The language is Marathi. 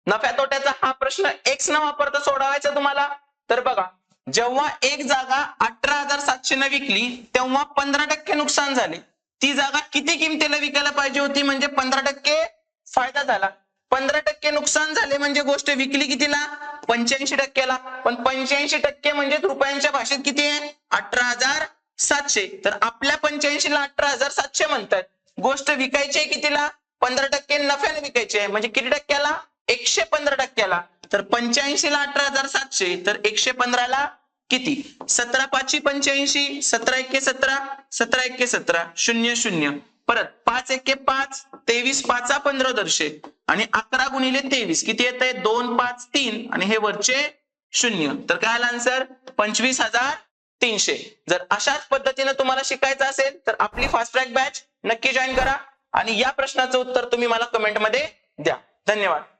नफ्या तोट्याचा हा प्रश्न एक्स न वापरता सोडवायचा तुम्हाला. तर बघा, जेव्हा एक जागा 18,700 न विकली तेव्हा 15% नुकसान झाले. ती जागा किती किमतीला विकायला पाहिजे होती म्हणजे 15% फायदा झाला. 15% नुकसान झाले म्हणजे गोष्ट विकली कितीला? 85%ला. पण 85% म्हणजे रुपयांच्या भाषेत किती आहे? 18,700. तर आपल्या 85ला 18,700 म्हणतात. गोष्ट विकायची आहे कितीला? 15% नफ्याने विकायची आहे. म्हणजे किती टक्क्याला? 115%ला. तर 85ला 18,700 तर 115ला किती? 17 पाची 85, 17 एके 17, 17 एके 17, 0 0. परत 5 एके 5, 23 पाचा 15 दर्शे आणि 11 गुणिले 23 किती येते? 2 5 3 आणि हे वरचे 0. तर काय आला आन्सर? 25,300. जर अशाच पद्धतीने तुम्हाला शिकायचं असेल तर आपली फास्ट ट्रॅक बॅच नक्की जॉईन करा आणि या प्रश्नाचं उत्तर तुम्ही मला कमेंटमध्ये द्या. धन्यवाद.